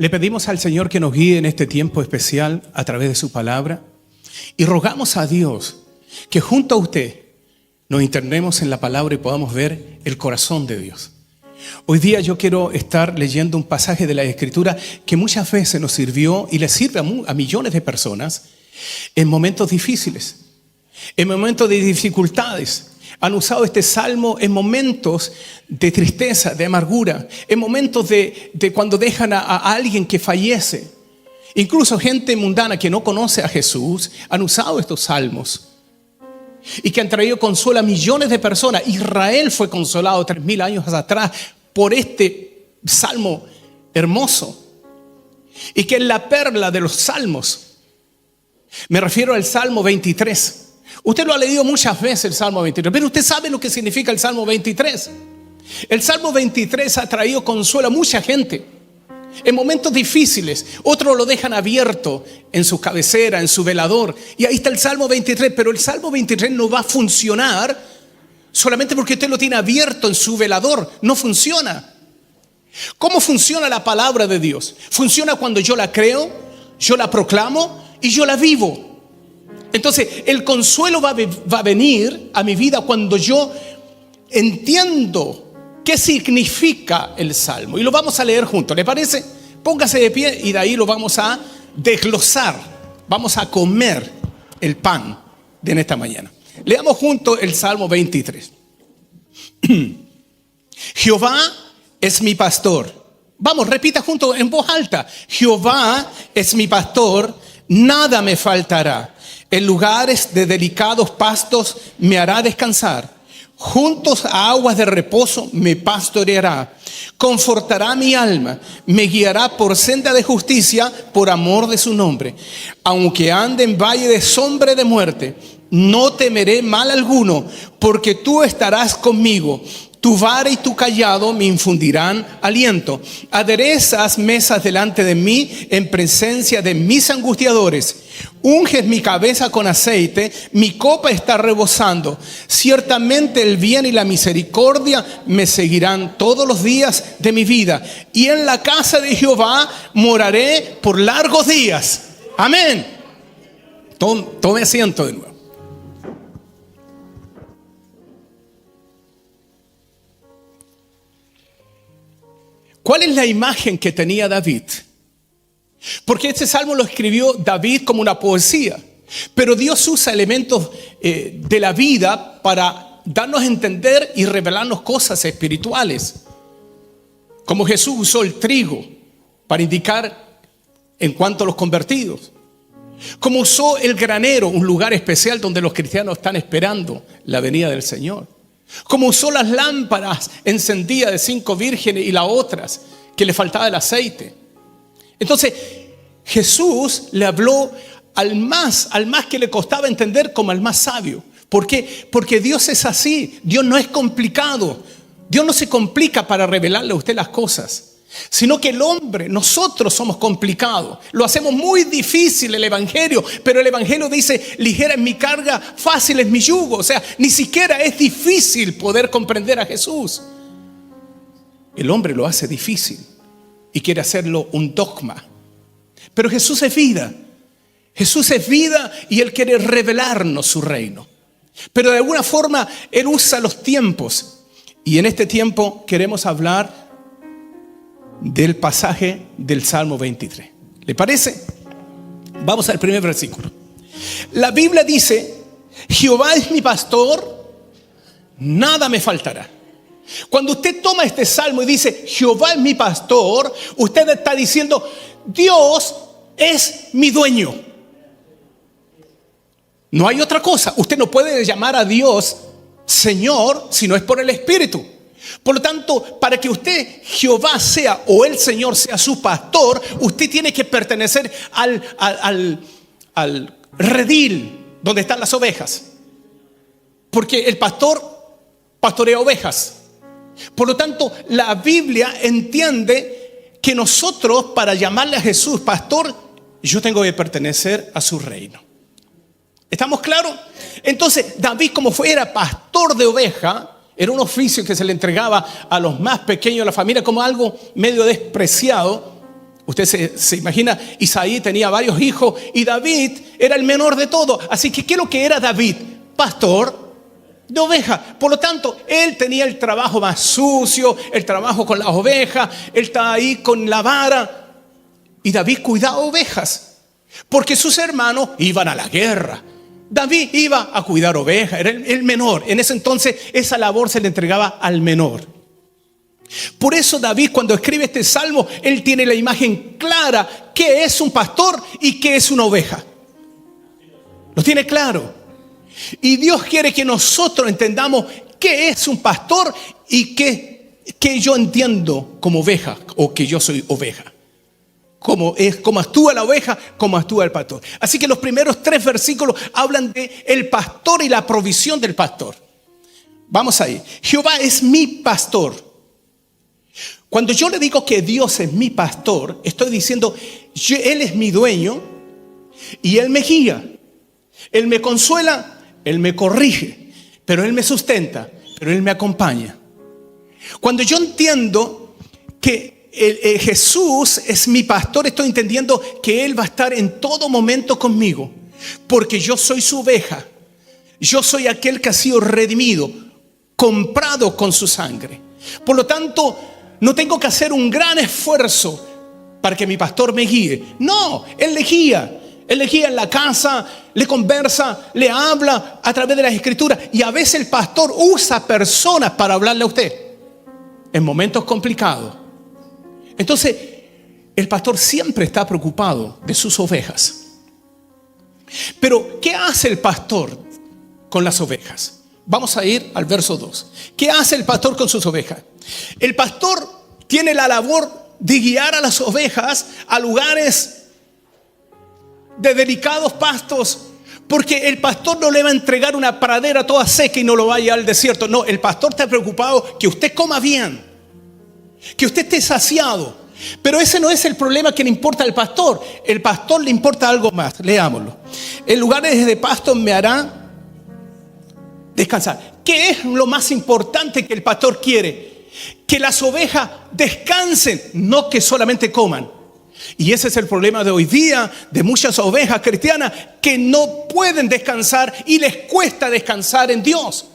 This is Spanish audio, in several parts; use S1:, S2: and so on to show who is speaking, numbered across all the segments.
S1: Le pedimos al Señor que nos guíe en este tiempo especial a través de su palabra y rogamos a Dios que junto a usted nos internemos en la palabra y podamos ver el corazón de Dios. Hoy día yo quiero estar leyendo un pasaje de la Escritura que muchas veces nos sirvió y le sirve a millones de personas en momentos difíciles, en momentos de dificultades. Han usado este salmo en momentos de tristeza, de amargura, en momentos de cuando dejan a alguien que fallece. Incluso gente mundana que no conoce a Jesús han usado estos salmos y que han traído consuelo a millones de personas. Israel fue consolado 3000 años atrás por este salmo hermoso y que es la perla de los salmos. Me refiero al Salmo 23. Usted lo ha leído muchas veces, el Salmo 23, pero usted sabe lo que significa el Salmo 23. El Salmo 23 ha traído consuelo a mucha gente en momentos difíciles. Otros lo dejan abierto en su cabecera, en su velador, y ahí está el Salmo 23. Pero el Salmo 23 no va a funcionar solamente porque usted lo tiene abierto en su velador. No funciona. ¿Cómo funciona la palabra de Dios? Funciona cuando yo la creo, yo la proclamo y yo la vivo. Entonces el consuelo va a venir a mi vida cuando yo entiendo qué significa el Salmo. Y lo vamos a leer juntos, ¿le parece? Póngase de pie y de ahí lo vamos a desglosar. Vamos a comer el pan de esta mañana. Leamos juntos el Salmo 23. Jehová es mi pastor. Vamos, repita juntos en voz alta. Jehová es mi pastor, nada me faltará. En lugares de delicados pastos me hará descansar. Juntos a aguas de reposo me pastoreará. Confortará mi alma. Me guiará por senda de justicia por amor de su nombre. Aunque ande en valle de sombra de muerte, no temeré mal alguno, porque tú estarás conmigo. Tu vara y tu cayado me infundirán aliento. Aderezas mesas delante de mí en presencia de mis angustiadores. Unges mi cabeza con aceite, mi copa está rebosando. Ciertamente el bien y la misericordia me seguirán todos los días de mi vida. Y en la casa de Jehová moraré por largos días. Amén. Tome asiento de nuevo. ¿Cuál es la imagen que tenía David? Porque este salmo lo escribió David como una poesía, pero Dios usa elementos de la vida para darnos a entender y revelarnos cosas espirituales. Como Jesús usó el trigo para indicar en cuanto a los convertidos. Como usó el granero, un lugar especial donde los cristianos están esperando la venida del Señor. Como usó las lámparas encendidas de 5 vírgenes y las otras que le faltaba el aceite. Entonces Jesús le habló al más que le costaba entender como al más sabio. ¿Por qué? Porque Dios es así. Dios no es complicado. Dios no se complica para revelarle a usted las cosas, sino que el hombre, nosotros somos complicados. Lo hacemos muy difícil el evangelio, pero el evangelio dice: ligera es mi carga, fácil es mi yugo. O sea, ni siquiera es difícil poder comprender a Jesús. El hombre lo hace difícil y quiere hacerlo un dogma. Pero Jesús es vida. Jesús es vida y Él quiere revelarnos su reino. Pero de alguna forma Él usa los tiempos. Y en este tiempo queremos hablar del pasaje del Salmo 23. ¿Le parece? Vamos al primer versículo. La Biblia dice: Jehová es mi pastor, nada me faltará. Cuando usted toma este salmo y dice Jehová es mi pastor, usted está diciendo Dios es mi dueño. No hay otra cosa. Usted no puede llamar a Dios Señor si no es por el Espíritu. Por lo tanto, para que usted, Jehová sea, o el Señor sea su pastor, usted tiene que pertenecer al redil donde están las ovejas. Porque el pastor pastorea ovejas. Por lo tanto, la Biblia entiende que nosotros, para llamarle a Jesús pastor, yo tengo que pertenecer a su reino. ¿Estamos claros? Entonces, David, como era pastor de oveja, era un oficio que se le entregaba a los más pequeños de la familia como algo medio despreciado. Usted se imagina, Isaí tenía varios hijos y David era el menor de todos. Así que, ¿qué es lo que era David? Pastor de ovejas. Por lo tanto, él tenía el trabajo más sucio, el trabajo con las ovejas. Él estaba ahí con la vara. Y David cuidaba ovejas, porque sus hermanos iban a la guerra. David iba a cuidar ovejas, era el menor. En ese entonces esa labor se le entregaba al menor. Por eso David, cuando escribe este salmo, él tiene la imagen clara qué es un pastor y qué es una oveja. Lo tiene claro. Y Dios quiere que nosotros entendamos qué es un pastor y qué yo entiendo como oveja, o que yo soy oveja. Cómo actúa la oveja, cómo actúa el pastor. Así que los primeros 3 versículos hablan de el pastor y la provisión del pastor. Vamos ahí. Jehová es mi pastor. Cuando yo le digo que Dios es mi pastor, estoy diciendo, Él es mi dueño y Él me guía. Él me consuela, Él me corrige, pero Él me sustenta, pero Él me acompaña. Cuando yo entiendo que Jesús es mi pastor, estoy entendiendo que Él va a estar en todo momento conmigo, porque yo soy su oveja. Yo soy aquel que ha sido redimido, comprado con su sangre. Por lo tanto, no tengo que hacer un gran esfuerzo para que mi pastor me guíe. No, Él le guía. Él le guía en la casa, le conversa, le habla a través de las escrituras. Y a veces el pastor usa personas para hablarle a usted en momentos complicados. Entonces, el pastor siempre está preocupado de sus ovejas. Pero, ¿qué hace el pastor con las ovejas? Vamos a ir al verso 2. ¿Qué hace el pastor con sus ovejas? El pastor tiene la labor de guiar a las ovejas a lugares de delicados pastos, porque el pastor no le va a entregar una pradera toda seca y no lo vaya al desierto. No, el pastor está preocupado que usted coma bien, que usted esté saciado. Pero ese no es el problema que le importa al pastor. El pastor le importa algo más. Leámoslo. En lugares de pasto me hará descansar. ¿Qué es lo más importante que el pastor quiere? Que las ovejas descansen, no que solamente coman. Y ese es el problema de hoy día, de muchas ovejas cristianas que no pueden descansar y les cuesta descansar en Dios.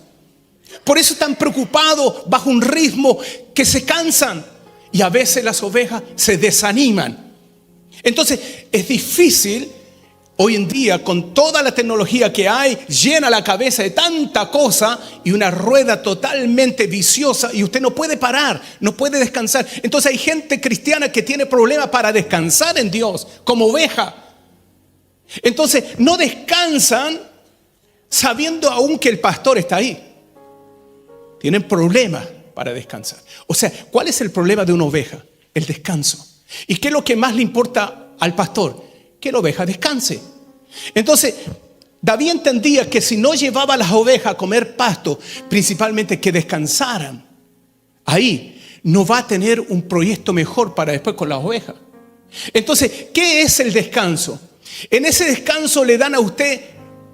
S1: Por eso están preocupados bajo un ritmo que se cansan. Y a veces las ovejas se desaniman. Entonces es difícil hoy en día, con toda la tecnología que hay, llena la cabeza de tanta cosa y una rueda totalmente viciosa, y usted no puede parar, no puede descansar. Entonces hay gente cristiana que tiene problemas para descansar en Dios como oveja. Entonces no descansan sabiendo aún que el pastor está ahí. Tienen problemas para descansar. O sea, ¿cuál es el problema de una oveja? El descanso. ¿Y qué es lo que más le importa al pastor? Que la oveja descanse. Entonces, David entendía que si no llevaba a las ovejas a comer pasto, principalmente que descansaran, ahí no va a tener un proyecto mejor para después con las ovejas. Entonces, ¿qué es el descanso? En ese descanso le dan a usted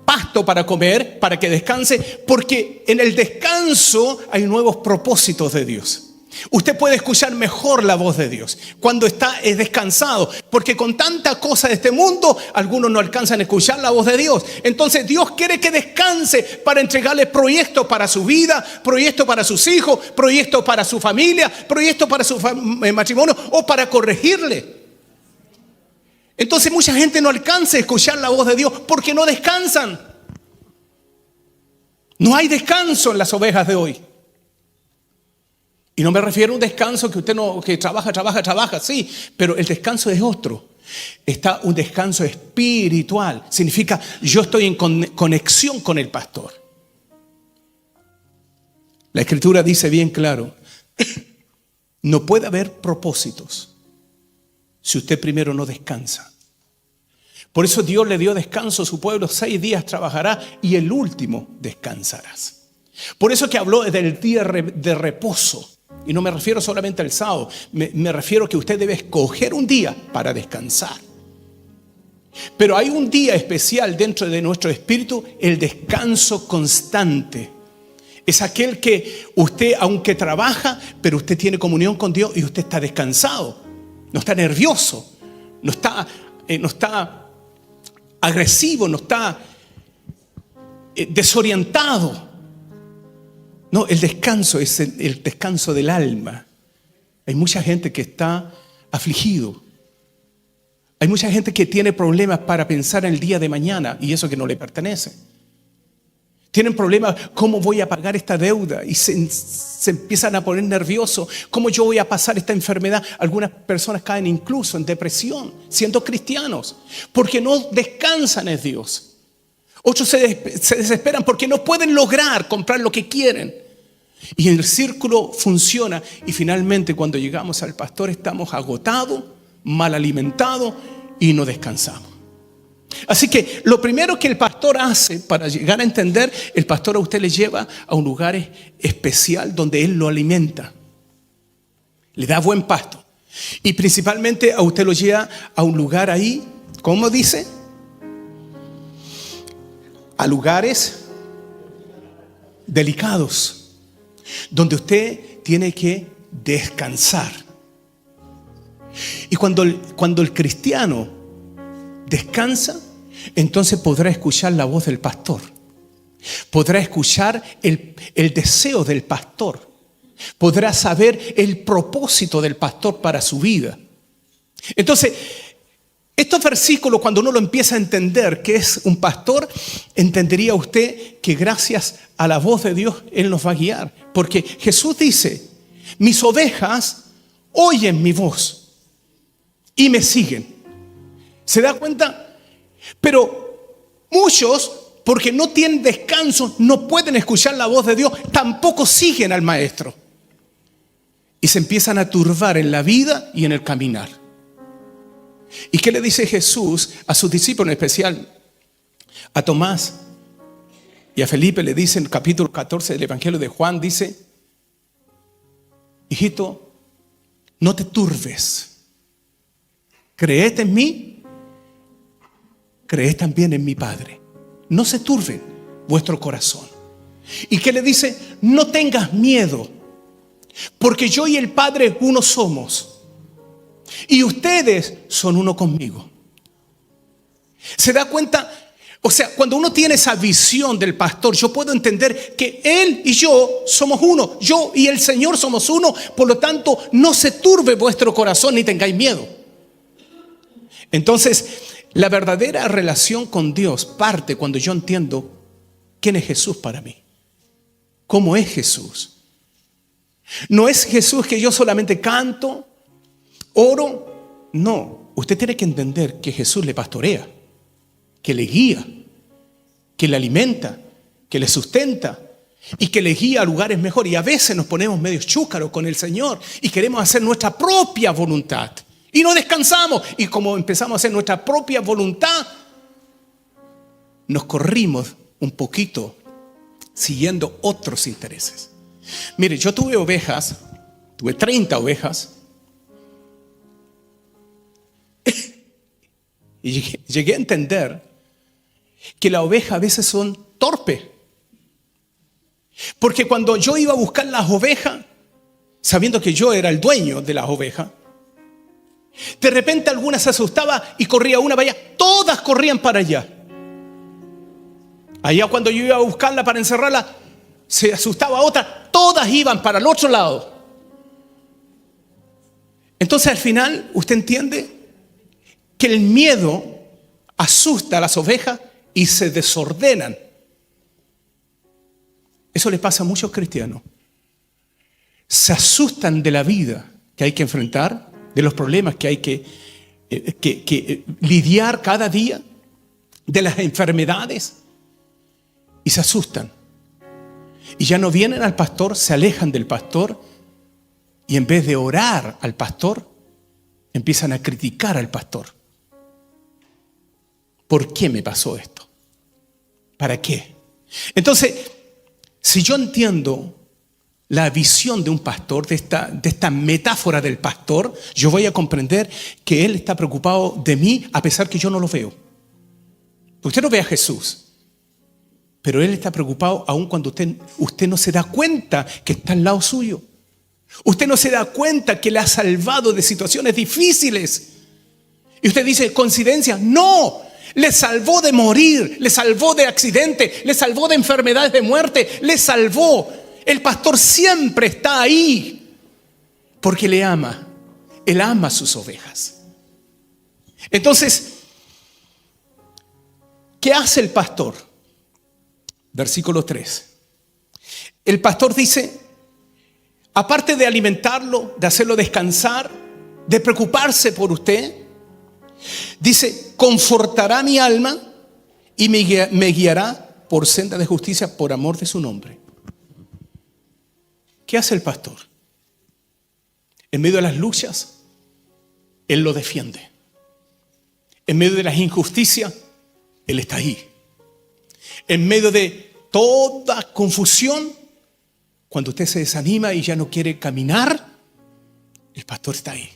S1: pasto para comer, para que descanse, porque en el descanso hay nuevos propósitos de Dios. Usted puede escuchar mejor la voz de Dios cuando está descansado, porque con tanta cosa de este mundo algunos no alcanzan a escuchar la voz de Dios. Entonces Dios quiere que descanse para entregarle proyectos para su vida, proyectos para sus hijos, proyectos para su familia, proyectos para su matrimonio o para corregirle. Entonces mucha gente no alcanza a escuchar la voz de Dios porque no descansan. No hay descanso en las ovejas de hoy. Y no me refiero a un descanso que usted no, que trabaja, sí, pero el descanso es otro. Está un descanso espiritual. Significa yo estoy en conexión con el pastor. La Escritura dice bien claro, no puede haber propósitos si usted primero no descansa. Por eso Dios le dio descanso a su pueblo, 6 días trabajará y el último descansarás. Por eso que habló del día de reposo. Y no me refiero solamente al sábado, me refiero a que usted debe escoger un día para descansar. Pero hay un día especial dentro de nuestro espíritu, el descanso constante. Es aquel que usted, aunque trabaja, pero usted tiene comunión con Dios y usted está descansado. no está nervioso, no está agresivo, no está desorientado. No, el descanso es el descanso del alma. Hay mucha gente que está afligido. Hay mucha gente que tiene problemas para pensar en el día de mañana y eso que no le pertenece. Tienen problemas, ¿cómo voy a pagar esta deuda? Y se empiezan a poner nerviosos. ¿Cómo yo voy a pasar esta enfermedad? Algunas personas caen incluso en depresión, siendo cristianos, porque no descansan en Dios. Otros se desesperan porque no pueden lograr comprar lo que quieren. Y el círculo funciona y finalmente cuando llegamos al pastor estamos agotados, mal alimentados y no descansamos. Así que lo primero que el pastor hace para llegar a entender, el pastor a usted le lleva a un lugar especial donde él lo alimenta. Le da buen pasto. Y principalmente a usted lo lleva a un lugar ahí, ¿cómo dice? A lugares delicados, donde usted tiene que descansar. Y cuando el cristiano descansa, entonces podrá escuchar la voz del pastor. Podrá escuchar el deseo del pastor. Podrá saber el propósito del pastor para su vida. Entonces, estos versículos, cuando uno lo empieza a entender que es un pastor, entendería usted que gracias a la voz de Dios, Él nos va a guiar. Porque Jesús dice, mis ovejas oyen mi voz y me siguen. ¿Se da cuenta? Pero muchos, porque no tienen descanso, no pueden escuchar la voz de Dios, tampoco siguen al maestro. Y se empiezan a turbar en la vida y en el caminar. ¿Y qué le dice Jesús a sus discípulos, en especial a Tomás y a Felipe? Le dice en el capítulo 14 del Evangelio de Juan, dice, hijito, no te turbes. Creed en mí, creed también en mi Padre. No se turbe vuestro corazón. ¿Y qué le dice? No tengas miedo, porque yo y el Padre uno somos. Y ustedes son uno conmigo. ¿Se da cuenta? O sea, cuando uno tiene esa visión del pastor, yo puedo entender que él y yo somos uno. Yo y el Señor somos uno. Por lo tanto, no se turbe vuestro corazón ni tengáis miedo. Entonces, la verdadera relación con Dios parte cuando yo entiendo quién es Jesús para mí. ¿Cómo es Jesús? No es Jesús que yo solamente canto, oro. No, usted tiene que entender que Jesús le pastorea, que le guía, que le alimenta, que le sustenta y que le guía a lugares mejores. Y a veces nos ponemos medio chúcaros con el Señor y queremos hacer nuestra propia voluntad. Y no descansamos. Y como empezamos a hacer nuestra propia voluntad, nos corrimos un poquito siguiendo otros intereses. Mire, yo tuve ovejas, tuve 30 ovejas. Y llegué a entender que las ovejas a veces son torpes. Porque cuando yo iba a buscar las ovejas, sabiendo que yo era el dueño de las ovejas, de repente alguna se asustaba y corría una para allá. Todas corrían para allá. Allá cuando yo iba a buscarla para encerrarla, se asustaba otra. Todas iban para el otro lado. Entonces al final usted entiende que el miedo asusta a las ovejas y se desordenan. Eso le pasa a muchos cristianos. Se asustan de la vida que hay que enfrentar, de los problemas que hay que lidiar cada día, de las enfermedades, y se asustan. Y ya no vienen al pastor, se alejan del pastor, y en vez de orar al pastor, empiezan a criticar al pastor. ¿Por qué me pasó esto? ¿Para qué? Entonces, si yo entiendo la visión de un pastor, de esta metáfora del pastor, yo voy a comprender que él está preocupado de mí a pesar que yo no lo veo. Usted no ve a Jesús, pero él está preocupado aun cuando usted no se da cuenta que está al lado suyo. Usted no se da cuenta que le ha salvado de situaciones difíciles. Y usted dice, ¿coincidencia? No, le salvó de morir, le salvó de accidente, le salvó de enfermedades, de muerte, le salvó. El pastor siempre está ahí porque le ama. Él ama a sus ovejas. Entonces, ¿qué hace el pastor? Versículo 3. El pastor dice, aparte de alimentarlo, de hacerlo descansar, de preocuparse por usted, dice, confortará mi alma y me guiará por senda de justicia por amor de su nombre. ¿Qué hace el pastor? En medio de las luchas, Él lo defiende. En medio de las injusticias, Él está ahí. En medio de toda confusión, cuando usted se desanima y ya no quiere caminar, el pastor está ahí.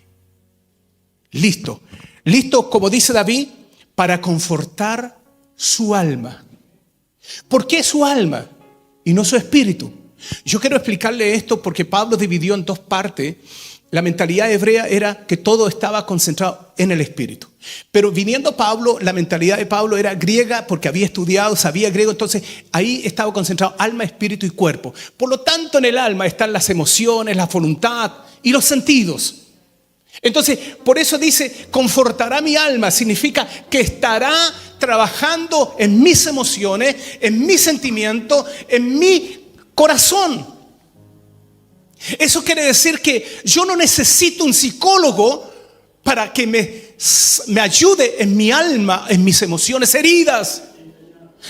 S1: Listo. Listo, como dice David, para confortar su alma. ¿Por qué su alma y no su espíritu? Yo quiero explicarle esto porque Pablo dividió en dos partes. La mentalidad hebrea era que todo estaba concentrado en el espíritu. Pero viniendo Pablo, la mentalidad de Pablo era griega porque había estudiado, sabía griego. Entonces ahí estaba concentrado alma, espíritu y cuerpo. Por lo tanto, en el alma están las emociones, la voluntad y los sentidos. Entonces, por eso dice, confortará mi alma. Significa que estará trabajando en mis emociones, en mis sentimientos, en mi corazón. Eso quiere decir que yo no necesito un psicólogo para que me ayude en mi alma, en mis emociones heridas.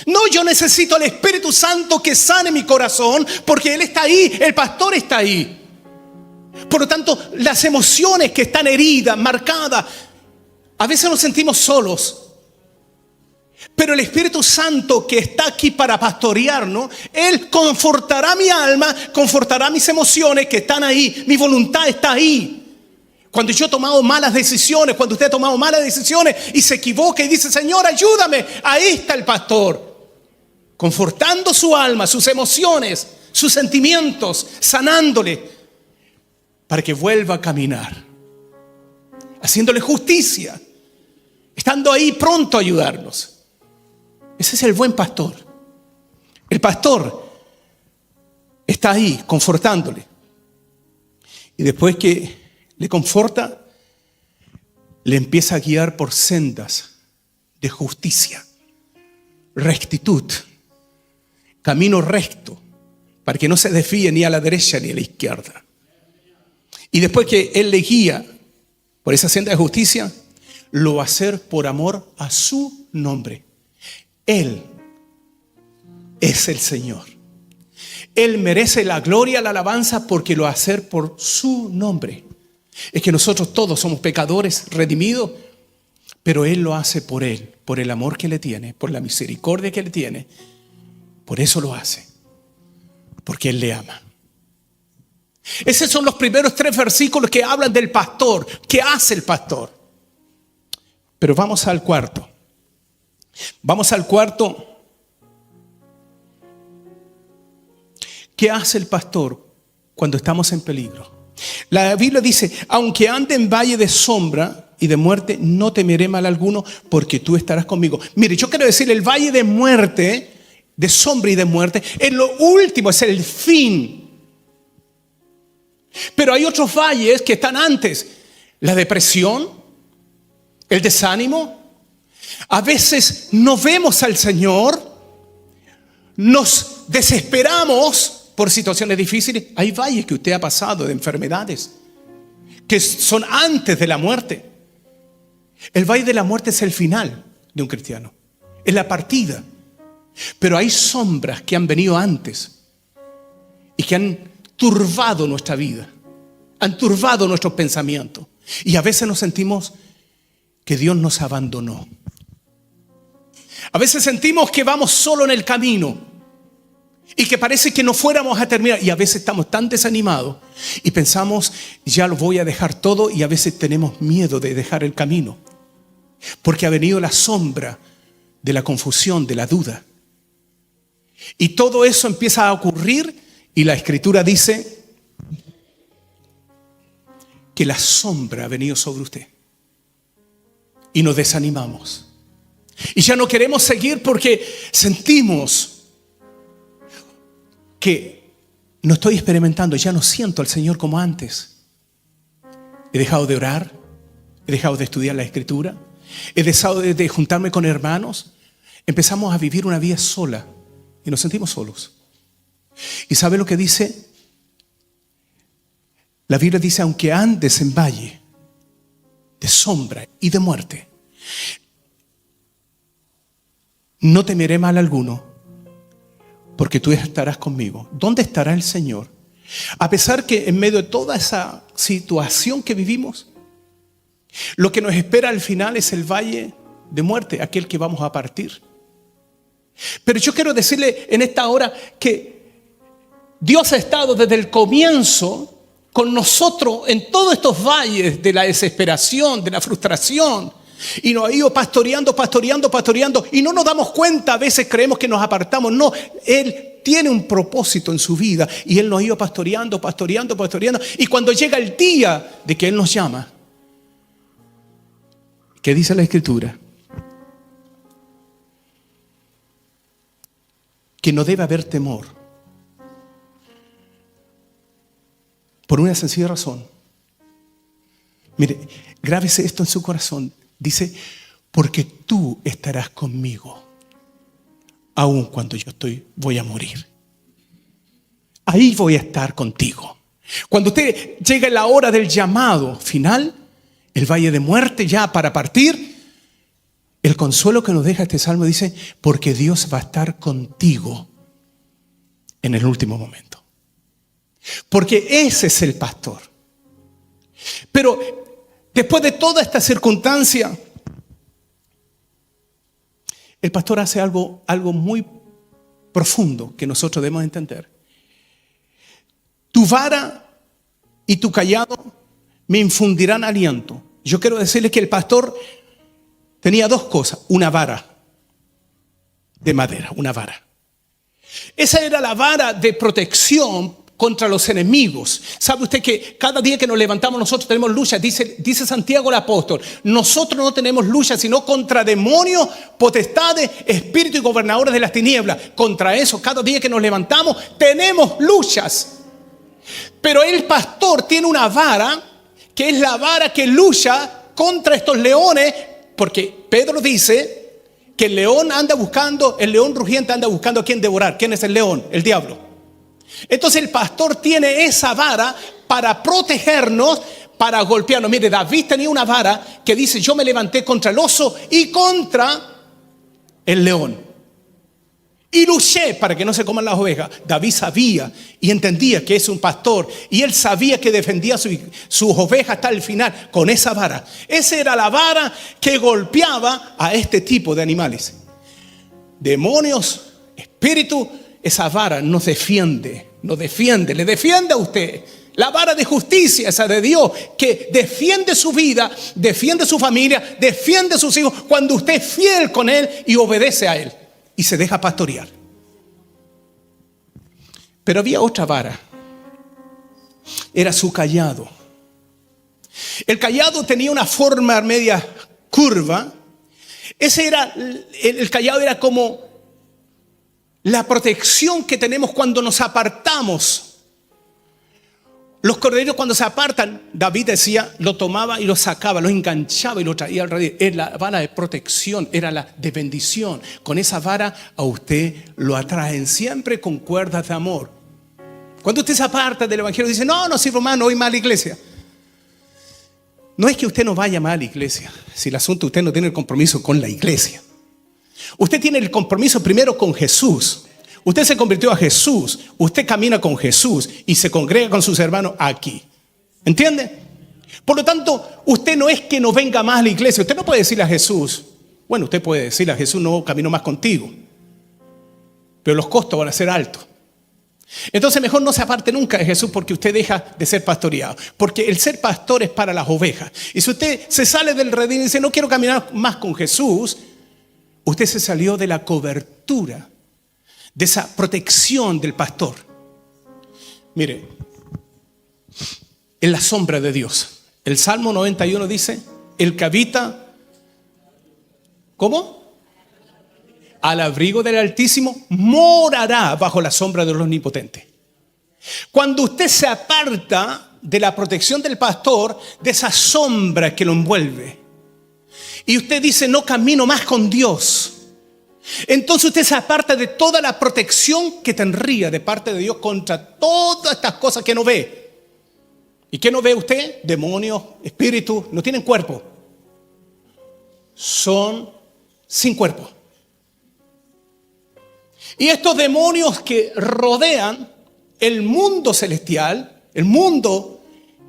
S1: No, yo necesito al Espíritu Santo que sane mi corazón, porque Él está ahí, el pastor está ahí. Por lo tanto, las emociones que están heridas, marcadas, a veces nos sentimos solos. Pero el Espíritu Santo que está aquí para pastorearnos, Él confortará mi alma, confortará mis emociones que están ahí. Mi voluntad está ahí. Cuando yo he tomado malas decisiones, cuando usted ha tomado malas decisiones y se equivoca y dice, Señor, ayúdame. Ahí está el pastor, confortando su alma, sus emociones, sus sentimientos, sanándole para que vuelva a caminar, haciéndole justicia, estando ahí pronto a ayudarnos. Ese es el buen pastor. El pastor está ahí confortándole. Y después que le conforta, le empieza a guiar por sendas de justicia, rectitud, camino recto, para que no se desvíe ni a la derecha ni a la izquierda. Y después que Él le guía por esa senda de justicia, lo va a hacer por amor a su nombre. Él es el Señor. Él merece la gloria, la alabanza, porque lo va a hacer por su nombre. Es que nosotros todos somos pecadores redimidos, pero Él lo hace por Él, por el amor que le tiene, por la misericordia que le tiene. Por eso lo hace, porque Él le ama. Esos son los primeros 3 versículos que hablan del pastor. ¿Qué hace el pastor? Pero vamos al cuarto. Vamos al cuarto. ¿Qué hace el pastor cuando estamos en peligro? La Biblia dice, aunque ande en valle de sombra y de muerte, no temeré mal alguno, porque tú estarás conmigo. Mire, yo quiero decir, el valle de muerte, de sombra y de muerte, es lo último, es el fin. Pero hay otros valles que están antes. La depresión, el desánimo. A veces no vemos al Señor, nos desesperamos por situaciones difíciles. Hay valles que usted ha pasado de enfermedades que son antes de la muerte. El valle de la muerte es el final de un cristiano, es la partida. Pero hay sombras que han venido antes y que han turbado nuestra vida, han turbado nuestros pensamientos. Y a veces nos sentimos que Dios nos abandonó. A veces sentimos que vamos solo en el camino y que parece que no fuéramos a terminar. Y a veces estamos tan desanimados y pensamos, ya lo voy a dejar todo, y a veces tenemos miedo de dejar el camino porque ha venido la sombra de la confusión, de la duda. Y todo eso empieza a ocurrir y la Escritura dice que la sombra ha venido sobre usted y nos desanimamos. Y ya no queremos seguir porque sentimos que no estoy experimentando, ya no siento al Señor como antes. He dejado de orar, he dejado de estudiar la Escritura, he dejado de juntarme con hermanos. Empezamos a vivir una vida sola y nos sentimos solos. ¿Y sabe lo que dice? La Biblia dice, aunque andes en valle de sombra y de muerte, no temeré mal alguno, porque tú estarás conmigo. ¿Dónde estará el Señor? A pesar que en medio de toda esa situación que vivimos, lo que nos espera al final es el valle de muerte, aquel que vamos a partir. Pero yo quiero decirle en esta hora que Dios ha estado desde el comienzo con nosotros en todos estos valles de la desesperación, de la frustración. Y nos ha ido pastoreando, y no nos damos cuenta. A veces creemos que nos apartamos. No, Él tiene un propósito en su vida y Él nos ha ido pastoreando. Y cuando llega el día de que Él nos llama, ¿qué dice la Escritura? Que no debe haber temor. Por una sencilla razón. Mire, grábese esto en su corazón. Dice, porque tú estarás conmigo, aun cuando yo voy a morir. Ahí voy a estar contigo. Cuando usted llegue la hora del llamado final, el valle de muerte ya para partir, el consuelo que nos deja este salmo dice, porque Dios va a estar contigo en el último momento. Porque ese es el pastor. Pero después de toda esta circunstancia, el pastor hace algo muy profundo que nosotros debemos entender. Tu vara y tu cayado me infundirán aliento. Yo quiero decirles que el pastor tenía dos cosas. Una vara de madera, una vara. Esa era la vara de protección contra los enemigos. ¿Sabe usted que cada día que nos levantamos nosotros tenemos lucha? Dice Santiago el apóstol, nosotros no tenemos lucha sino contra demonios, potestades, espíritus y gobernadores de las tinieblas. Contra eso, cada día que nos levantamos tenemos luchas. Pero el pastor tiene una vara que es la vara que lucha contra estos leones, porque Pedro dice que el león rugiente anda buscando a quien devorar. ¿Quién es el león? El diablo. Entonces el pastor tiene esa vara para protegernos, para golpearnos. Mire, David tenía una vara que dice, yo me levanté contra el oso y contra el león. Y luché para que no se coman las ovejas. David sabía y entendía que es un pastor. Y él sabía que defendía sus ovejas hasta el final con esa vara. Esa era la vara que golpeaba a este tipo de animales. Demonios, espíritus. Esa vara nos defiende, le defiende a usted. La vara de justicia, esa de Dios, que defiende su vida, defiende su familia, defiende sus hijos, cuando usted es fiel con Él y obedece a Él y se deja pastorear. Pero había otra vara, era su cayado. El cayado tenía una forma media curva. El cayado era como la protección que tenemos cuando nos apartamos. Los corderos cuando se apartan, David decía, lo tomaba y lo sacaba, lo enganchaba y lo traía al redil. Era la vara de protección, era la de bendición. Con esa vara a usted lo atraen siempre con cuerdas de amor. Cuando usted se aparta del evangelio dice, no sirvo más, no voy más a la iglesia. No es que usted no vaya más a la iglesia, si el asunto usted no tiene el compromiso con la iglesia. Usted tiene el compromiso primero con Jesús. Usted se convirtió a Jesús. Usted camina con Jesús y se congrega con sus hermanos aquí. ¿Entiende? Por lo tanto, usted no es que no venga más a la iglesia. Usted no puede decirle a Jesús, bueno, usted puede decirle a Jesús, no camino más contigo. Pero los costos van a ser altos. Entonces mejor no se aparte nunca de Jesús, porque usted deja de ser pastoreado. Porque el ser pastor es para las ovejas. Y si usted se sale del redil y dice, no quiero caminar más con Jesús, usted se salió de la cobertura, de esa protección del pastor. Mire, en la sombra de Dios El Salmo 91 dice, el que habita, ¿cómo? Al abrigo del Altísimo morará bajo la sombra del Omnipotente. Cuando usted se aparta de la protección del pastor, de esa sombra que lo envuelve, y usted dice, no camino más con Dios, entonces usted se aparta de toda la protección que tendría de parte de Dios contra todas estas cosas que no ve. ¿Y qué no ve usted? Demonios, espíritus, no tienen cuerpo. Son sin cuerpo. Y estos demonios que rodean el mundo celestial, el mundo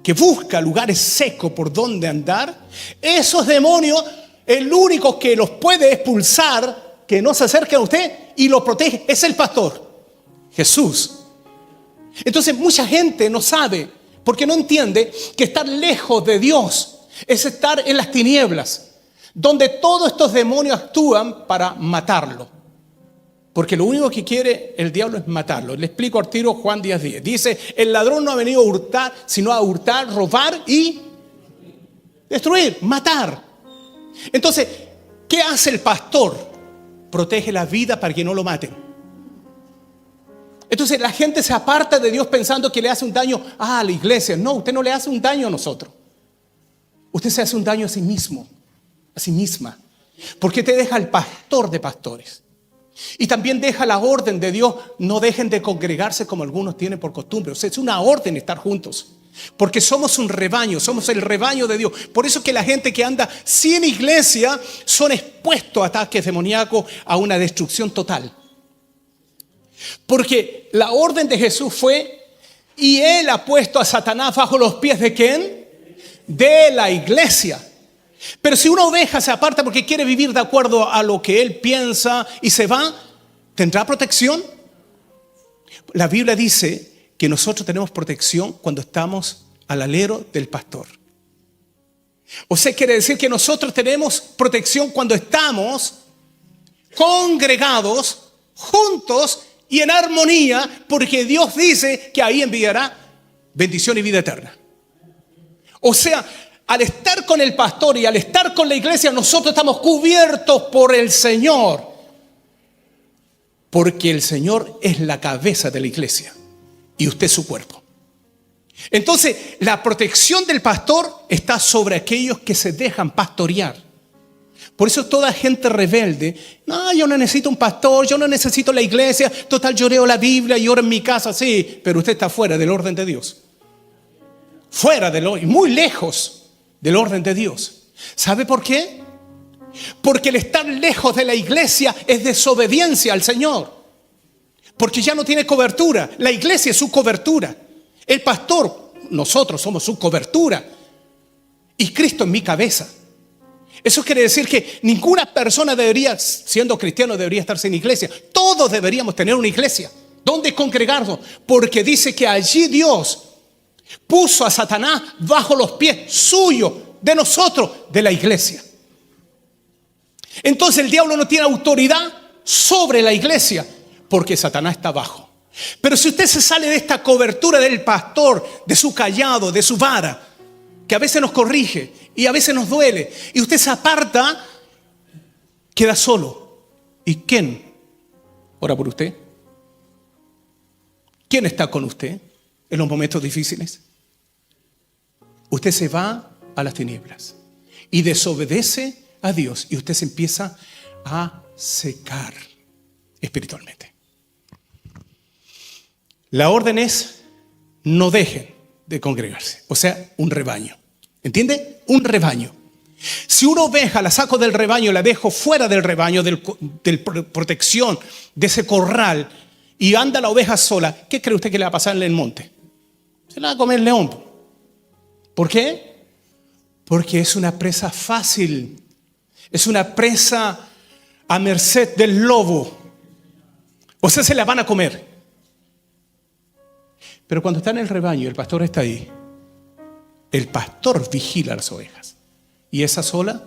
S1: que busca lugares secos por donde andar, esos demonios, el único que los puede expulsar, que no se acerque a usted y lo protege, es el pastor, Jesús. Entonces mucha gente no sabe, porque no entiende que estar lejos de Dios es estar en las tinieblas, donde todos estos demonios actúan para matarlo. Porque lo único que quiere el diablo es matarlo. Le explico al tiro Juan 10:10. Dice, el ladrón no ha venido a hurtar, sino a hurtar, robar y destruir, matar. Entonces, ¿qué hace el pastor? Protege la vida para que no lo maten. Entonces la gente se aparta de Dios pensando que le hace un daño a la iglesia. No, usted no le hace un daño a nosotros. Usted se hace un daño a sí mismo, a sí misma. Porque te deja el pastor de pastores. Y también deja la orden de Dios. No dejen de congregarse como algunos tienen por costumbre. O sea, es una orden estar juntos. Porque somos un rebaño, somos el rebaño de Dios. Por eso que la gente que anda sin iglesia son expuestos a ataques demoníacos, a una destrucción total. Porque la orden de Jesús fue, y Él ha puesto a Satanás bajo los pies ¿de quién? De la iglesia. Pero si una oveja se aparta porque quiere vivir de acuerdo a lo que él piensa y se va, ¿tendrá protección? La Biblia dice que nosotros tenemos protección cuando estamos al alero del pastor. O sea, quiere decir que nosotros tenemos protección cuando estamos congregados, juntos y en armonía, porque Dios dice que ahí enviará bendición y vida eterna. O sea, al estar con el pastor y al estar con la iglesia, nosotros estamos cubiertos por el Señor. Porque el Señor es la cabeza de la iglesia y usted es su cuerpo. Entonces, la protección del pastor está sobre aquellos que se dejan pastorear. Por eso toda gente rebelde, no, yo no necesito un pastor, yo no necesito la iglesia, total yo leo la Biblia y oro en mi casa, sí, pero usted está fuera del orden de Dios. Fuera del orden, muy lejos del orden de Dios. ¿Sabe por qué? Porque el estar lejos de la iglesia es desobediencia al Señor. Porque ya no tiene cobertura. La iglesia es su cobertura. El pastor, nosotros somos su cobertura. Y Cristo es mi cabeza. Eso quiere decir que ninguna persona debería, siendo cristiano, debería estar sin iglesia. Todos deberíamos tener una iglesia donde congregarnos. Porque dice que allí Dios puso a Satanás bajo los pies suyos, de nosotros, de la iglesia. Entonces el diablo no tiene autoridad sobre la iglesia porque Satanás está abajo. Pero si usted se sale de esta cobertura del pastor, de su callado, de su vara, que a veces nos corrige y a veces nos duele, y usted se aparta, queda solo. ¿Y quién ora por usted? ¿Quién está con usted en los momentos difíciles? Usted se va a las tinieblas y desobedece a Dios y usted se empieza a secar espiritualmente. La orden es: no dejen de congregarse. O sea, un rebaño. ¿Entiende? Un rebaño. Si una oveja la saco del rebaño, la dejo fuera del rebaño, de protección, de ese corral, y anda la oveja sola, ¿qué cree usted que le va a pasar en el monte? Se la va a comer el león. ¿Por qué? Porque es una presa fácil. Es una presa a merced del lobo. O sea, se la van a comer. Pero cuando está en el rebaño y el pastor está ahí, el pastor vigila las ovejas. Y esa sola,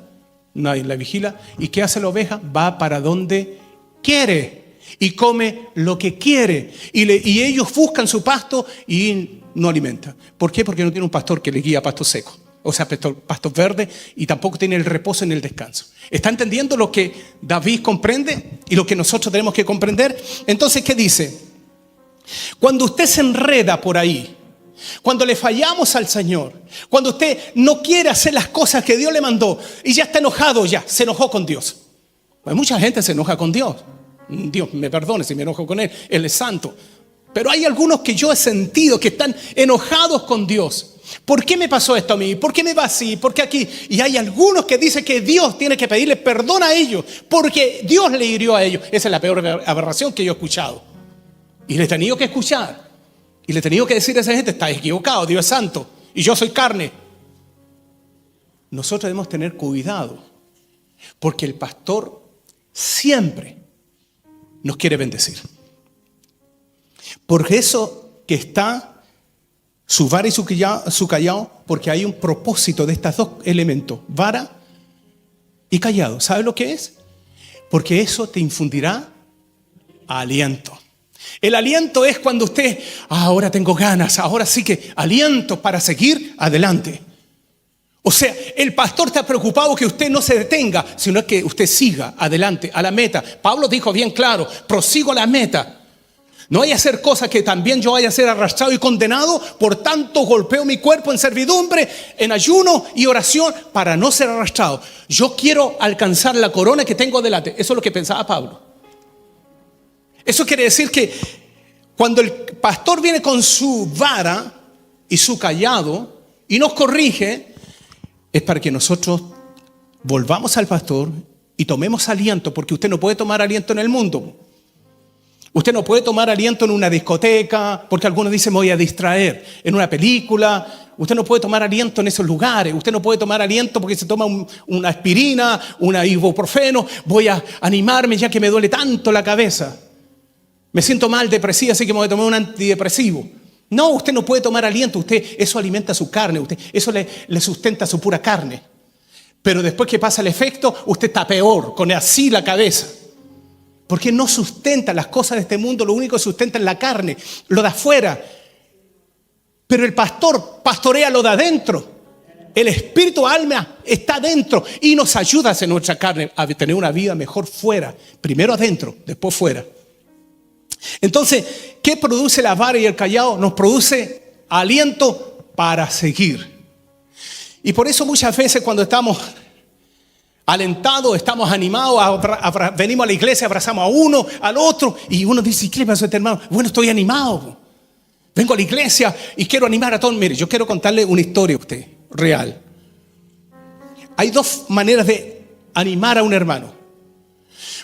S1: nadie la vigila. ¿Y qué hace la oveja? Va para donde quiere y come lo que quiere. Y ellos buscan su pasto y no alimentan. ¿Por qué? Porque no tiene un pastor que le guía a pasto seco. o sea, pastos verdes, y tampoco tiene el reposo en el descanso. ¿Está entendiendo lo que David comprende y lo que nosotros tenemos que comprender? Entonces, ¿qué dice? Cuando usted se enreda por ahí, cuando le fallamos al Señor, cuando usted no quiere hacer las cosas que Dios le mandó y ya está enojado, ya se enojó con Dios. Pues mucha gente se enoja con Dios. Dios me perdone si me enojo con Él es santo. Pero hay algunos que yo he sentido que están enojados con Dios. ¿Por qué me pasó esto a mí? ¿Por qué me va así? ¿Por qué aquí? Y hay algunos que dicen que Dios tiene que pedirle perdón a ellos porque Dios le hirió a ellos. Esa es la peor aberración que yo he escuchado. Y le he tenido que escuchar. Y le he tenido que decir a esa gente, está equivocado, Dios es santo. Y yo soy carne. Nosotros debemos tener cuidado. Porque el pastor siempre nos quiere bendecir. Por eso que está su vara y su callado, porque hay un propósito de estos dos elementos, vara y callado. ¿Sabe lo que es? Porque eso te infundirá aliento. El aliento es cuando usted, ahora tengo ganas, ahora sí que aliento para seguir adelante. O sea, el pastor está preocupado que usted no se detenga, sino que usted siga adelante a la meta. Pablo dijo bien claro, prosigo a la meta. No vaya a hacer cosas que también yo vaya a ser arrastrado y condenado. Por tanto, golpeo mi cuerpo en servidumbre, en ayuno y oración para no ser arrastrado. Yo quiero alcanzar la corona que tengo delante. Eso es lo que pensaba Pablo. Eso quiere decir que cuando el pastor viene con su vara y su callado y nos corrige, es para que nosotros volvamos al pastor y tomemos aliento, porque usted no puede tomar aliento en el mundo. Usted no puede tomar aliento en una discoteca, porque algunos dicen me voy a distraer, en una película. Usted no puede tomar aliento en esos lugares. Usted no puede tomar aliento porque se toma una aspirina, una ibuprofeno. Voy a animarme ya que me duele tanto la cabeza. Me siento mal, depresiva, así que me voy a tomar un antidepresivo. No, usted no puede tomar aliento. Eso alimenta su carne. Eso le sustenta su pura carne. Pero después que pasa el efecto, usted está peor, con así la cabeza. Porque no sustenta las cosas de este mundo, lo único que sustenta es la carne, lo de afuera. Pero el pastor pastorea lo de adentro. El espíritu, alma está dentro y nos ayuda a hacer nuestra carne a tener una vida mejor fuera. Primero adentro, después fuera. Entonces, ¿qué produce la vara y el callado? Nos produce aliento para seguir. Y por eso muchas veces cuando estamos alentados, estamos animados, venimos a la iglesia, abrazamos a uno, al otro, y uno dice, ¿qué le pasó a este hermano? Bueno, estoy animado. Vengo a la iglesia y quiero animar a todos. Mire, yo quiero contarle una historia a usted, real. Hay dos maneras de animar a un hermano.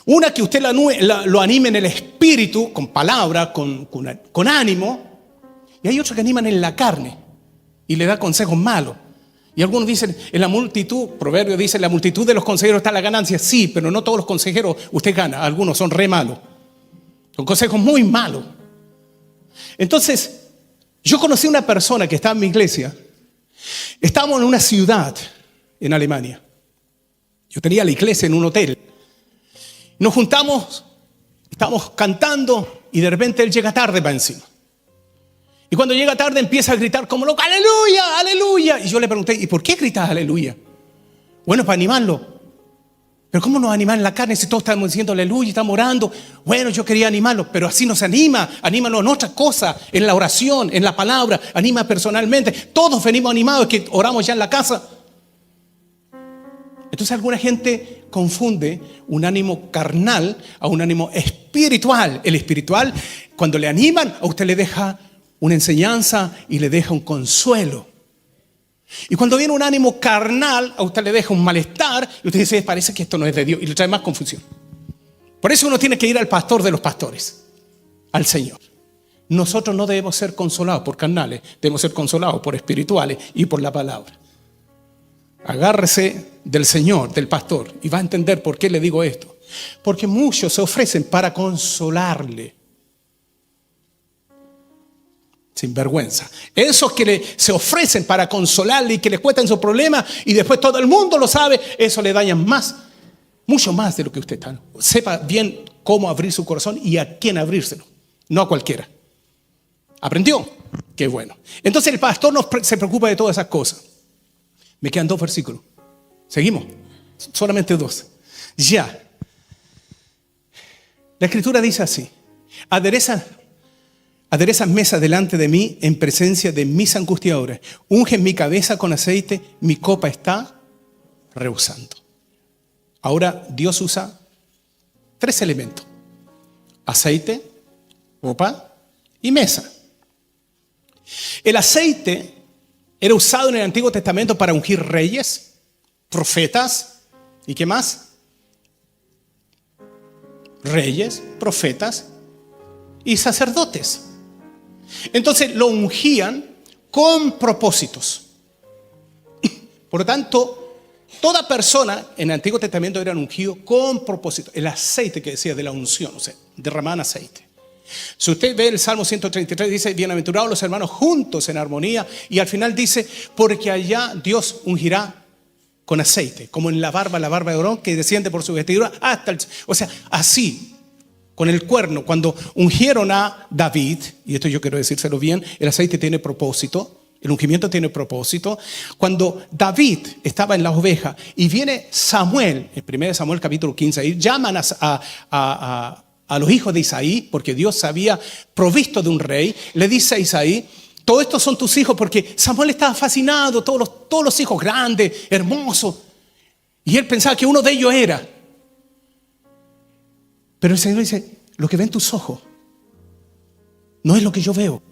S1: Una, que usted lo anime en el espíritu, con palabra, con ánimo. Y hay otra que animan en la carne y le da consejos malos. Y algunos dicen, en la multitud, Proverbio dice, en la multitud de los consejeros está la ganancia. Sí, pero no todos los consejeros usted gana. Algunos son re malos. Son consejos muy malos. Entonces, yo conocí a una persona que estaba en mi iglesia. Estábamos en una ciudad en Alemania. Yo tenía la iglesia en un hotel. Nos juntamos, estábamos cantando y de repente él llega tarde para encima. Y cuando llega tarde empieza a gritar como loco, ¡aleluya, aleluya! Y yo le pregunté, ¿y por qué gritas aleluya? Bueno, para animarlo. Pero ¿cómo nos animar en la carne si todos estamos diciendo aleluya, estamos orando? Bueno, yo quería animarlo, pero así nos anima. Anímanos en otras cosas, en la oración, en la palabra, anima personalmente. Todos venimos animados, que oramos ya en la casa. Entonces alguna gente confunde un ánimo carnal a un ánimo espiritual. El espiritual, cuando le animan, a usted le deja una enseñanza y le deja un consuelo. Y cuando viene un ánimo carnal, a usted le deja un malestar y usted dice, parece que esto no es de Dios, y le trae más confusión. Por eso uno tiene que ir al pastor de los pastores, al Señor. Nosotros no debemos ser consolados por carnales, debemos ser consolados por espirituales y por la palabra. Agárrese del Señor, del pastor, y va a entender por qué le digo esto. Porque muchos se ofrecen para consolarle. Sin vergüenza. Esos que se ofrecen para consolarle y que le cuentan su problema y después todo el mundo lo sabe, eso le daña más, mucho más de lo que usted está. Sepa bien cómo abrir su corazón y a quién abrírselo, no a cualquiera. ¿Aprendió? Qué bueno. Entonces el pastor se preocupa de todas esas cosas. Me quedan 2 versículos. Seguimos. Solamente 2. Ya. La Escritura dice así: aderezas mesa delante de mí en presencia de mis angustiadores. Unges mi cabeza con aceite, mi copa está rebosando. Ahora Dios usa 3 elementos: aceite, copa y mesa. El aceite era usado en el Antiguo Testamento para ungir reyes, profetas, ¿y qué más? Reyes, profetas y sacerdotes. Entonces lo ungían con propósitos. Por lo tanto, toda persona en el Antiguo Testamento era ungido con propósito. El aceite que decía de la unción, o sea, derramaban aceite. Si usted ve el Salmo 133, dice: bienaventurados los hermanos juntos en armonía. Y al final dice: porque allá Dios ungirá con aceite, como en la barba de Aarón, que desciende por su vestidura hasta el... O sea, así, con el cuerno. Cuando ungieron a David, y esto yo quiero decírselo bien, el aceite tiene propósito, el ungimiento tiene propósito. Cuando David estaba en la oveja y viene Samuel, en 1 Samuel capítulo 15, ahí llaman a los hijos de Isaí, porque Dios se había provisto de un rey. Le dice a Isaí: todos estos son tus hijos, porque Samuel estaba fascinado, todos los hijos grandes, hermosos, y él pensaba que uno de ellos era. Pero el Señor dice: lo que ven tus ojos no es lo que yo veo.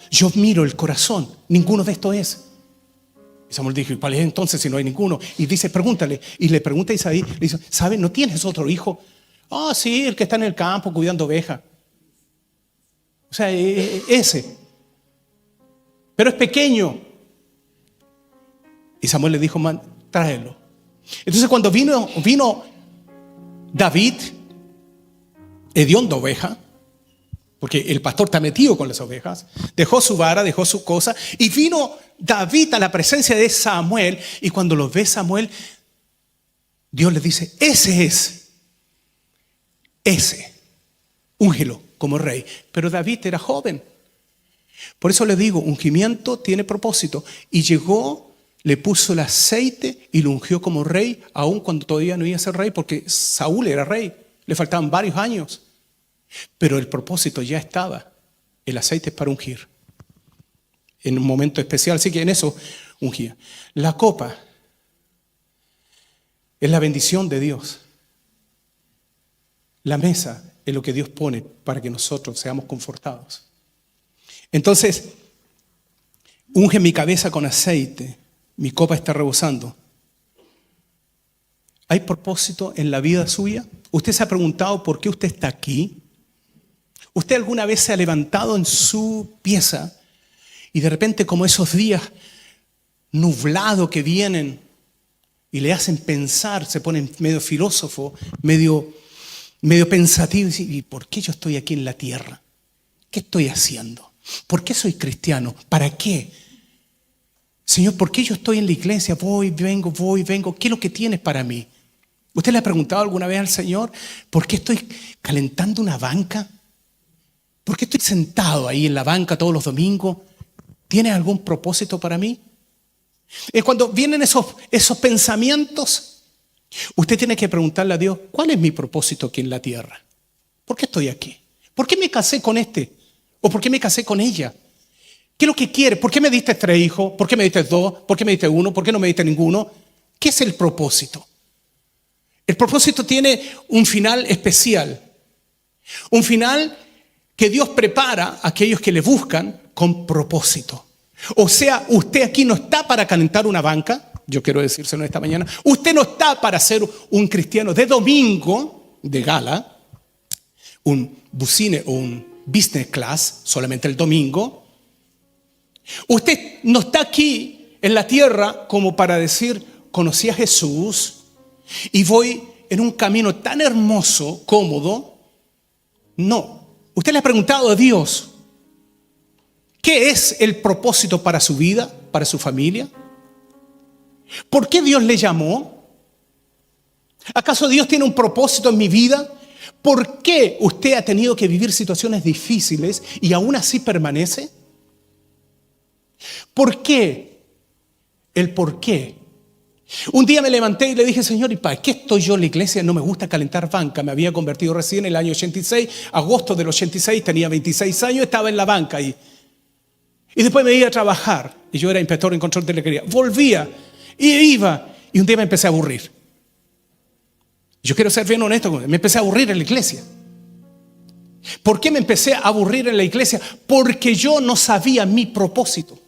S1: Yo miro el corazón, ninguno de estos es. Y Samuel dijo: ¿cuál es entonces si no hay ninguno? Y dice: pregúntale. Y le pregunta a Isaí, le dice: ¿sabes? ¿No tienes otro hijo? Sí, el que está en el campo cuidando ovejas. O sea, ese. Pero es pequeño. Y Samuel le dijo: tráelo. Entonces cuando vino David, hediondo oveja, porque el pastor está metido con las ovejas, dejó su vara, dejó su cosa, y vino David a la presencia de Samuel. Y cuando lo ve Samuel, Dios le dice: ese, úngelo como rey. Pero David era joven. Por eso le digo, ungimiento tiene propósito. Y llegó, le puso el aceite y lo ungió como rey, aun cuando todavía no iba a ser rey, porque Saúl era rey, le faltaban varios años. Pero el propósito ya estaba. El aceite es para ungir en un momento especial, así que en eso ungía. La copa es la bendición de Dios. La mesa es lo que Dios pone para que nosotros seamos confortados. Entonces, unge mi cabeza con aceite, mi copa está rebosando. ¿Hay propósito en la vida suya? ¿Usted se ha preguntado por qué usted está aquí? ¿Usted alguna vez se ha levantado en su pieza y de repente, como esos días nublados que vienen y le hacen pensar, se pone medio filósofo, medio pensativo, y ¿por qué yo estoy aquí en la tierra? ¿Qué estoy haciendo? ¿Por qué soy cristiano? ¿Para qué? Señor, ¿por qué yo estoy en la iglesia? Voy, vengo. ¿Qué es lo que tienes para mí? ¿Usted le ha preguntado alguna vez al Señor: ¿por qué estoy calentando una banca? ¿Por qué estoy sentado ahí en la banca todos los domingos? ¿Tiene algún propósito para mí? Cuando vienen esos pensamientos, usted tiene que preguntarle a Dios: ¿cuál es mi propósito aquí en la tierra? ¿Por qué estoy aquí? ¿Por qué me casé con este? ¿O por qué me casé con ella? ¿Qué es lo que quiere? ¿Por qué me diste 3 hijos? ¿Por qué me diste 2? ¿Por qué me diste 1? ¿Por qué no me diste ninguno? ¿Qué es el propósito? El propósito tiene un final especial. Un final que Dios prepara a aquellos que le buscan con propósito. O sea, usted aquí no está para calentar una banca. Yo quiero decírselo esta mañana. Usted no está para ser un cristiano de domingo, de gala, un bucine o un business class, solamente el domingo. Usted no está aquí en la tierra como para decir: conocí a Jesús y voy en un camino tan hermoso, cómodo. No. Usted le ha preguntado a Dios: ¿qué es el propósito para su vida, para su familia? ¿Por qué Dios le llamó? ¿Acaso Dios tiene un propósito en mi vida? ¿Por qué usted ha tenido que vivir situaciones difíciles y aún así permanece? ¿Por qué el por qué. Un día me levanté y le dije, Señor, ¿y para qué estoy yo en la iglesia? No me gusta calentar banca. Me había convertido recién en el año 86, agosto del 86, tenía 26 años, estaba en la banca ahí. Y después me iba a trabajar, y yo era inspector en control de legalía. Volvía, y iba, y un día me empecé a aburrir. Yo quiero ser bien honesto, me empecé a aburrir en la iglesia. ¿Por qué me empecé a aburrir en la iglesia? Porque yo no sabía mi propósito.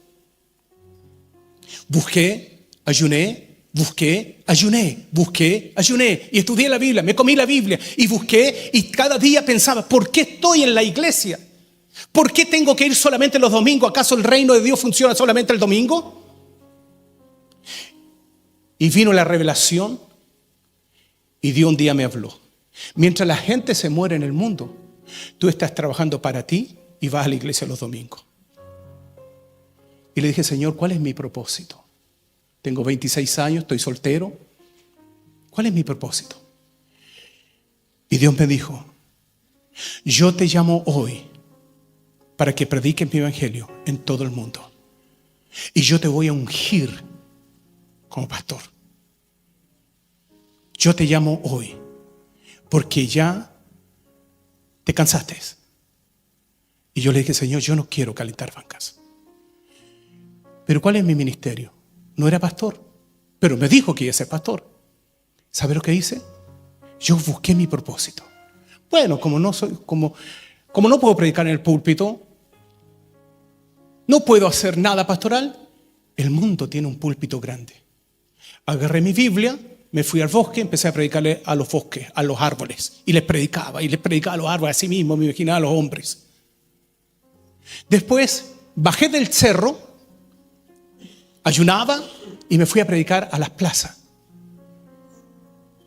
S1: Busqué, ayuné, y estudié la Biblia, me comí la Biblia y busqué, y cada día pensaba, ¿por qué estoy en la iglesia? ¿Por qué tengo que ir solamente los domingos? ¿Acaso el reino de Dios funciona solamente el domingo? Y vino la revelación, y Dios un día me habló. Mientras la gente se muere en el mundo, tú estás trabajando para ti y vas a la iglesia los domingos. Y le dije, Señor, ¿cuál es mi propósito? Tengo 26 años, estoy soltero. ¿Cuál es mi propósito? Y Dios me dijo, yo te llamo hoy para que prediques mi evangelio en todo el mundo. Y yo te voy a ungir como pastor. Yo te llamo hoy porque ya te cansaste. Y yo le dije, Señor, yo no quiero calentar bancas. Pero ¿cuál es mi ministerio? No era pastor, pero me dijo que iba a ser pastor. ¿Sabe lo que hice? Yo busqué mi propósito. Bueno, como no puedo predicar en el púlpito, no puedo hacer nada pastoral. El mundo tiene un púlpito grande. Agarré mi Biblia, me fui al bosque, empecé a predicarle a los bosques, a los árboles. Y les predicaba a los árboles, así mismo me imaginaba a los hombres. Después bajé del cerro, ayunaba y me fui a predicar a las plazas.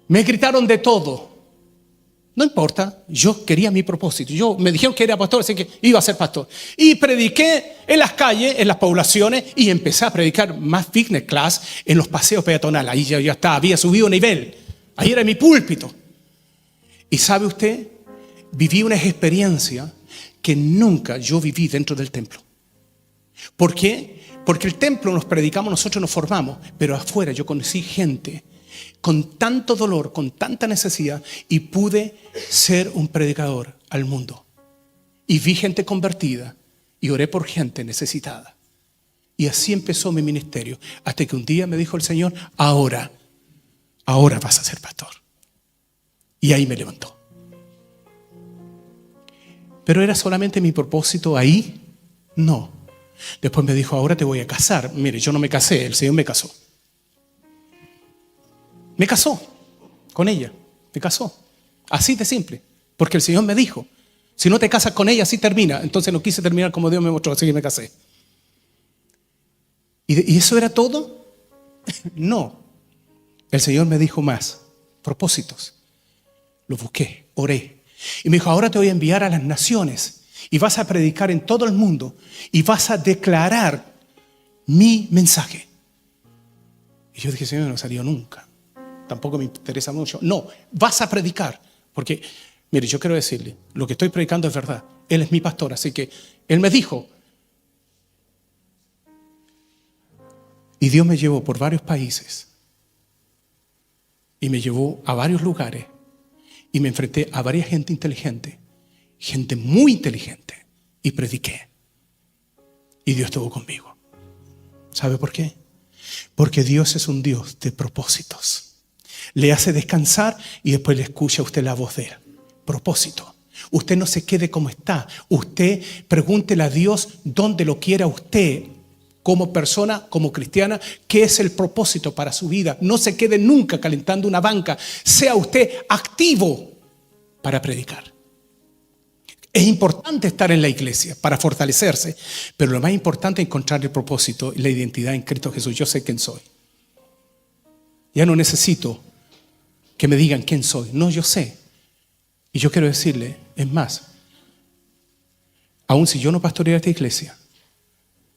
S1: Me gritaron de todo. No importa, yo quería mi propósito. Me dijeron que era pastor, así que iba a ser pastor. Y prediqué en las calles, en las poblaciones, y empecé a predicar más business class en los paseos peatonales. Ahí ya estaba, había subido nivel. Ahí era mi púlpito. Y ¿sabe usted? Viví una experiencia que nunca yo viví dentro del templo. ¿Por qué? Porque el templo nos predicamos, nosotros nos formamos, pero afuera yo conocí gente con tanto dolor, con tanta necesidad, y pude ser un predicador al mundo. Y vi gente convertida y oré por gente necesitada. Y así empezó mi ministerio, hasta que un día me dijo el Señor, ahora vas a ser pastor. Y ahí me levantó. ¿Pero era solamente mi propósito ahí? No. Después me dijo, ahora te voy a casar. Mire, yo no me casé, el Señor me casó. Me casó con ella, me casó. Así de simple, porque el Señor me dijo, si no te casas con ella, así termina. Entonces no quise terminar como Dios me mostró, así que me casé. ¿Y eso era todo? No. El Señor me dijo más, propósitos. Lo busqué, oré. Y me dijo, ahora te voy a enviar a las naciones y vas a predicar en todo el mundo y vas a declarar mi mensaje. Y yo dije, Señor, no salió nunca. Tampoco me interesa mucho. No, vas a predicar. Porque, mire, yo quiero decirle, lo que estoy predicando es verdad. Él es mi pastor, así que Él me dijo. Y Dios me llevó por varios países. Y me llevó a varios lugares. Y me enfrenté a varias gente inteligente. Gente muy inteligente. Y prediqué. Y Dios estuvo conmigo. ¿Sabe por qué? Porque Dios es un Dios de propósitos. Le hace descansar y después le escucha a usted la voz de Él. Propósito. Usted no se quede como está. Usted pregúntele a Dios dónde lo quiera usted como persona, como cristiana, qué es el propósito para su vida. No se quede nunca calentando una banca. Sea usted activo para predicar. Es importante estar en la iglesia para fortalecerse, pero lo más importante es encontrar el propósito y la identidad en Cristo Jesús. Yo sé quién soy. Ya no necesito que me digan quién soy. No, yo sé. Y yo quiero decirle, es más, aun si yo no pastoreara esta iglesia,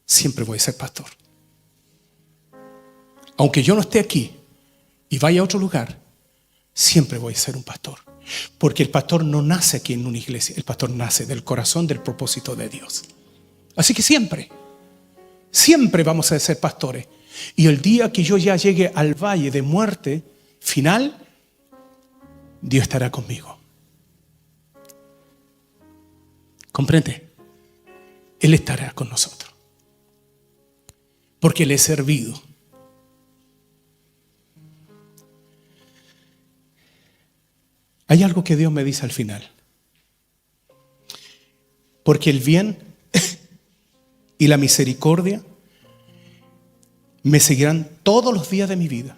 S1: siempre voy a ser pastor. Aunque yo no esté aquí y vaya a otro lugar, siempre voy a ser un pastor. Porque el pastor no nace aquí en una iglesia, el pastor nace del corazón del propósito de Dios. Así que siempre vamos a ser pastores. Y el día que yo ya llegue al valle de muerte final, Dios estará conmigo. ¿Comprende? Él estará con nosotros. Porque le he servido. Hay algo que Dios me dice al final. Porque el bien y la misericordia me seguirán todos los días de mi vida.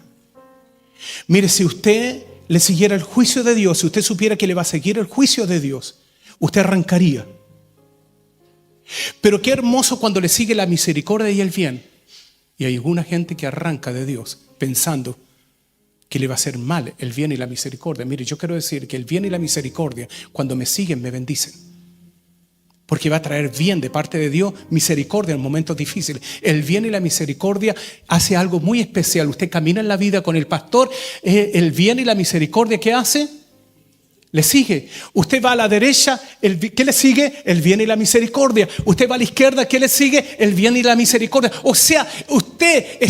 S1: Mire, si usted le siguiera el juicio de Dios, si usted supiera que le va a seguir el juicio de Dios, usted arrancaría. Pero qué hermoso cuando le sigue la misericordia y el bien. Y hay alguna gente que arranca de Dios pensando que le va a hacer mal el bien y la misericordia. Mire, yo quiero decir que el bien y la misericordia, cuando me siguen, me bendicen. Porque va a traer bien de parte de Dios, misericordia en momentos difíciles. El bien y la misericordia hace algo muy especial. Usted camina en la vida con el pastor, el bien y la misericordia, ¿qué hace? Le sigue. Usted va a la derecha, ¿qué le sigue? El bien y la misericordia. Usted va a la izquierda, ¿qué le sigue? El bien y la misericordia. O sea, usted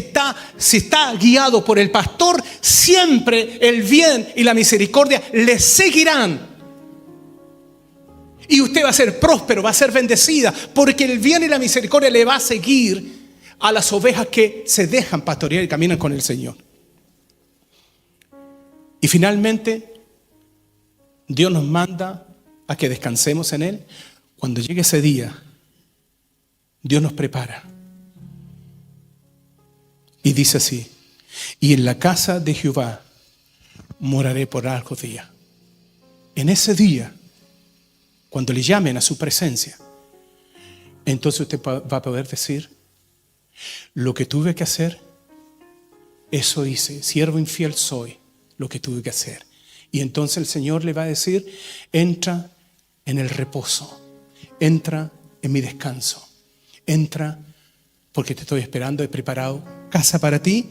S1: si está guiado por el pastor, siempre el bien y la misericordia le seguirán. Y usted va a ser próspero, va a ser bendecida, porque el bien y la misericordia le va a seguir a las ovejas que se dejan pastorear y caminan con el Señor. Y finalmente, Dios nos manda a que descansemos en Él. Cuando llegue ese día, Dios nos prepara. Y dice así: y en la casa de Jehová moraré por largos días. En ese día, cuando le llamen a su presencia, entonces usted va a poder decir: lo que tuve que hacer, eso hice. Siervo infiel soy, lo que tuve que hacer. Y entonces el Señor le va a decir: entra en el reposo, entra en mi descanso, entra porque te estoy esperando, he preparado casa para ti,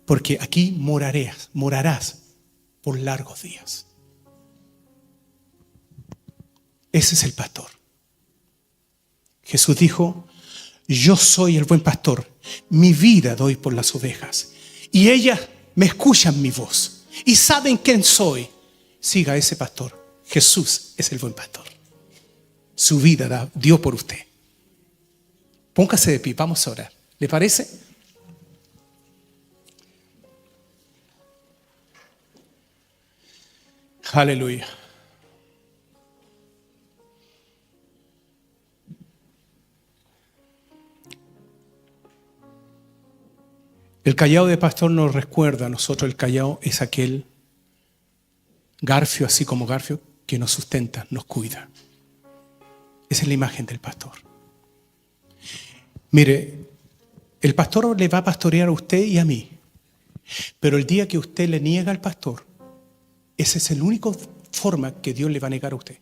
S1: porque aquí morarás por largos días. Ese es el pastor. Jesús dijo: yo soy el buen pastor, mi vida doy por las ovejas, y ellas me escuchan mi voz y saben quién soy. Siga a ese pastor. Jesús es el buen pastor. Su vida dio por usted. Póngase de pie, vamos a orar. ¿Le parece? Aleluya. El cayado de pastor nos recuerda a nosotros. El cayado es aquel garfio, así como garfio, que nos sustenta, nos cuida. Esa es la imagen del pastor. Mire, el pastor le va a pastorear a usted y a mí. Pero el día que usted le niega al pastor, esa es la única forma que Dios le va a negar a usted.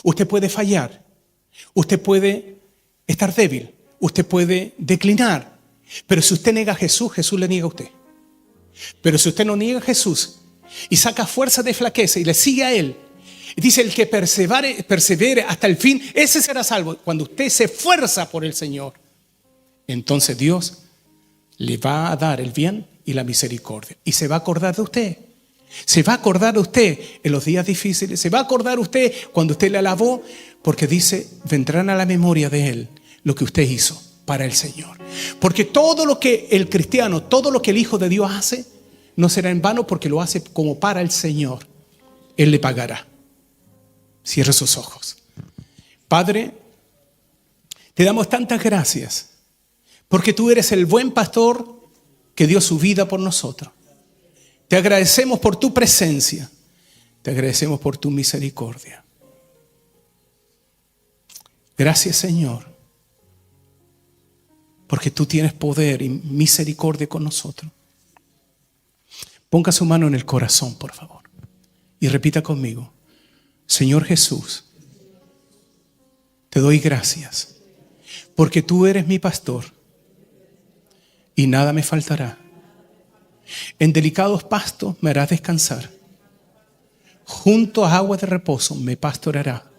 S1: Usted puede fallar, usted puede estar débil, usted puede declinar. Pero si usted niega a Jesús, Jesús le niega a usted. Pero si usted no niega a Jesús y saca fuerza de flaqueza y le sigue a Él, y dice: el que persevere hasta el fin, ese será salvo. Cuando usted se esfuerza por el Señor, entonces Dios le va a dar el bien y la misericordia. Y se va a acordar de usted. Se va a acordar de usted en los días difíciles. Se va a acordar de usted cuando usted le alabó, porque dice: vendrán a la memoria de Él lo que usted hizo para el Señor. Porque todo lo que el cristiano, todo lo que el Hijo de Dios hace, no será en vano, porque lo hace como para el Señor. Él le pagará. Cierre sus ojos. Padre, te damos tantas gracias, porque tú eres el buen pastor que dio su vida por nosotros. Te agradecemos por tu presencia. Te agradecemos por tu misericordia. Gracias, Señor, porque tú tienes poder y misericordia con nosotros. Ponga su mano en el corazón, por favor, y repita conmigo: Señor Jesús, te doy gracias, porque tú eres mi pastor y nada me faltará. En delicados pastos me harás descansar. Junto a aguas de reposo me pastoreará.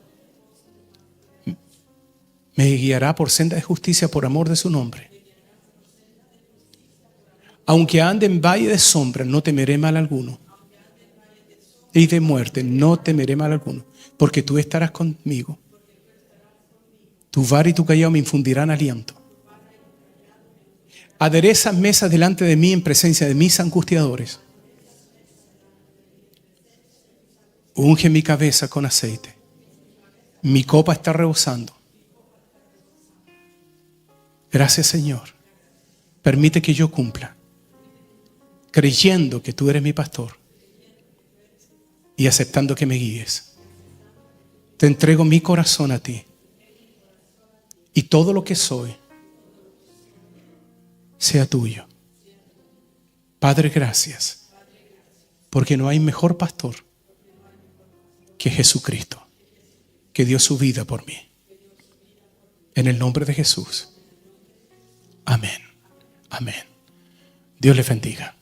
S1: Me guiará por senda de justicia por amor de su nombre. Aunque ande en valle de sombra, no temeré mal alguno. Y de muerte, no temeré mal alguno. Porque tú estarás conmigo. Tu vara y tu callado me infundirán aliento. Aderezas mesas delante de mí en presencia de mis angustiadores. Unge mi cabeza con aceite. Mi copa está rebosando. Gracias, Señor. Permite que yo cumpla, creyendo que tú eres mi pastor y aceptando que me guíes. Te entrego mi corazón a ti y todo lo que soy sea tuyo. Padre, gracias, porque no hay mejor pastor que Jesucristo, que dio su vida por mí. En el nombre de Jesús. Amén. Amén. Dios les bendiga.